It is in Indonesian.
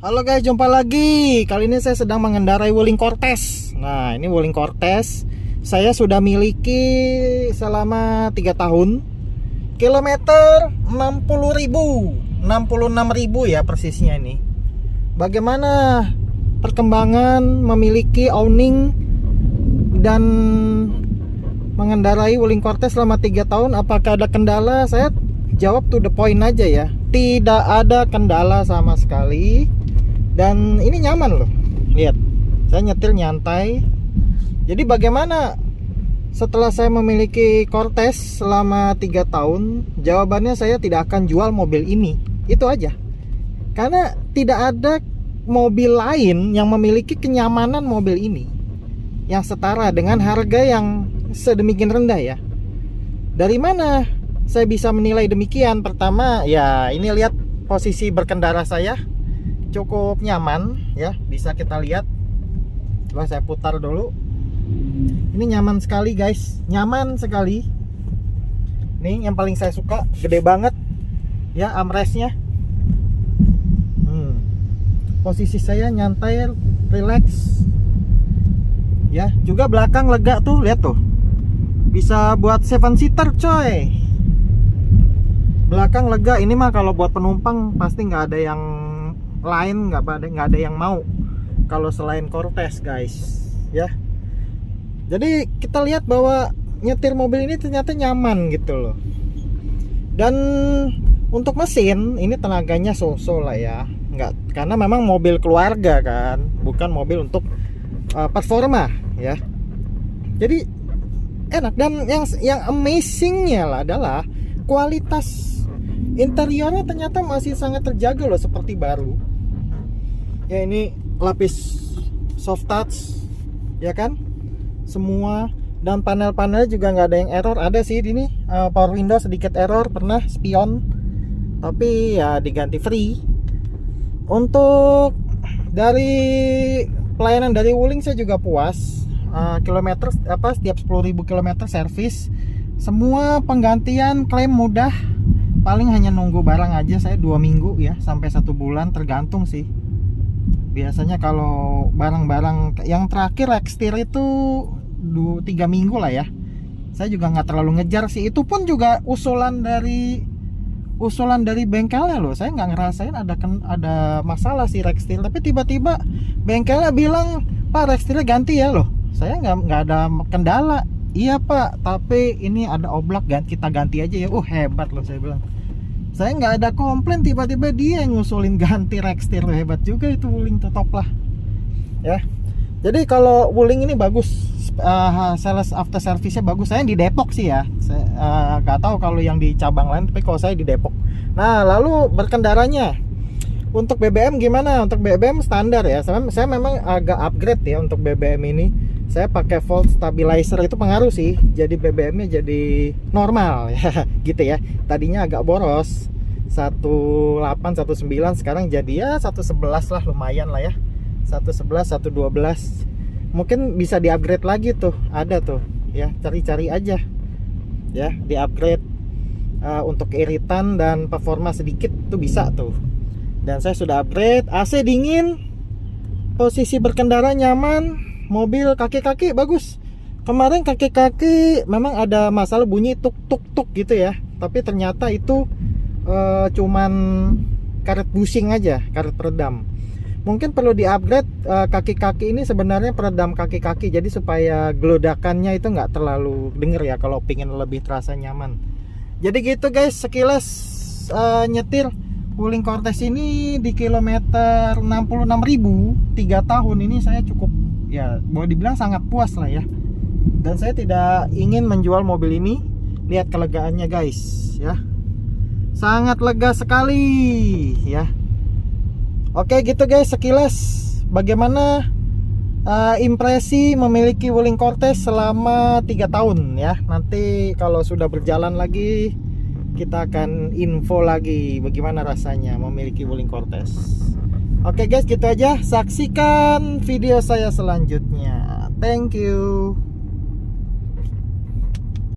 Halo guys, jumpa lagi. Kali ini saya sedang mengendarai Wuling Cortez. Nah, ini Wuling Cortez. Saya sudah miliki selama 3 tahun. Kilometer 60.000, 66.000 ya persisnya ini. Bagaimana perkembangan memiliki owning dan mengendarai Wuling Cortez selama 3 tahun? Apakah ada kendala? Saya jawab to the point aja ya. Tidak ada kendala sama sekali. Dan ini nyaman loh. Lihat, saya nyetir nyantai. Jadi bagaimana setelah saya memiliki Cortez selama 3 tahun? Jawabannya saya tidak akan jual mobil ini. Itu aja. Karena tidak ada mobil lain yang memiliki kenyamanan mobil ini yang setara dengan harga yang sedemikian rendah ya. Dari mana saya bisa menilai demikian? Pertama ya, ini lihat posisi berkendara saya cukup nyaman ya, bisa kita lihat. Coba saya putar dulu. Ini nyaman sekali guys, nyaman sekali. Nih yang paling saya suka, gede banget ya armrestnya. Posisi saya nyantai, relax ya. Juga belakang lega tuh, lihat tuh, bisa buat 7 seater coy. Belakang lega. Ini mah kalau buat penumpang pasti nggak ada yang lain, nggak ada yang mau kalau selain Cortez guys ya. Jadi kita lihat bahwa nyetir mobil ini ternyata nyaman gitu loh. Dan untuk mesin ini tenaganya so-so lah ya, nggak, karena memang mobil keluarga kan, bukan mobil untuk performa ya. Jadi enak. Dan yang amazingnya lah adalah kualitas interiornya ternyata masih sangat terjaga loh, seperti baru ya. Ini lapis soft touch ya kan, semua. Dan panel-panel juga nggak ada yang error. Ada sih ini power window sedikit error, pernah spion, tapi ya diganti free. Untuk dari pelayanan dari Wuling saya juga puas. Kilometer setiap 10.000 km servis, semua penggantian klaim mudah. Paling hanya nunggu barang aja saya 2 minggu ya, sampai 1 bulan tergantung sih. Biasanya kalau barang-barang yang terakhir Rextir itu 3 minggu lah ya. Saya juga nggak terlalu ngejar sih. Itu pun juga usulan dari bengkelnya loh. Saya nggak ngerasain ada masalah sih Rextir. Tapi tiba-tiba bengkelnya bilang, "Pak, Rextirnya ganti ya." Loh, saya nggak ada kendala. "Iya Pak, tapi ini ada oblak, kita ganti aja ya." Hebat loh, saya bilang. Saya nggak ada komplain, tiba-tiba dia yang ngusulin ganti Rextir. Hebat juga itu Wuling, top lah ya. Jadi kalau Wuling ini bagus, sales after service-nya bagus. Saya di Depok sih ya. Saya nggak tahu kalau yang di cabang lain, tapi kalau saya di Depok. Nah, lalu berkendaranya untuk BBM gimana? Untuk BBM standar ya. Saya memang agak upgrade ya untuk BBM ini. Saya pakai volt stabilizer, itu pengaruh sih. Jadi BBM-nya jadi normal ya gitu ya. Tadinya agak boros 18, 19, sekarang jadi ya 111 lah, lumayan lah ya. 111, 112. Mungkin bisa di-upgrade lagi tuh. Ada tuh ya, cari-cari aja ya, di-upgrade untuk iritan dan performa sedikit tuh bisa tuh. Dan saya sudah upgrade. AC dingin, posisi berkendara nyaman. Mobil kaki-kaki bagus. Kemarin kaki-kaki memang ada masalah bunyi tuk tuk tuk gitu ya. Tapi ternyata itu cuman karet bushing aja, karet peredam. Mungkin perlu di-upgrade kaki-kaki ini, sebenarnya peredam kaki-kaki. Jadi supaya gelodakannya itu nggak terlalu denger ya, kalau pingin lebih terasa nyaman. Jadi gitu guys, sekilas nyetir Wuling Cortez ini di kilometer 66.000, 3 tahun ini saya cukup ya, boleh dibilang sangat puas lah ya. Dan saya tidak ingin menjual mobil ini. Lihat kelegaannya guys ya, sangat lega sekali ya. Oke gitu guys, sekilas bagaimana impresi memiliki Wuling Cortez selama 3 tahun ya. Nanti kalau sudah berjalan lagi, kita akan info lagi bagaimana rasanya memiliki Wuling Cortez. Oke guys, gitu aja. Saksikan video saya selanjutnya. Thank you.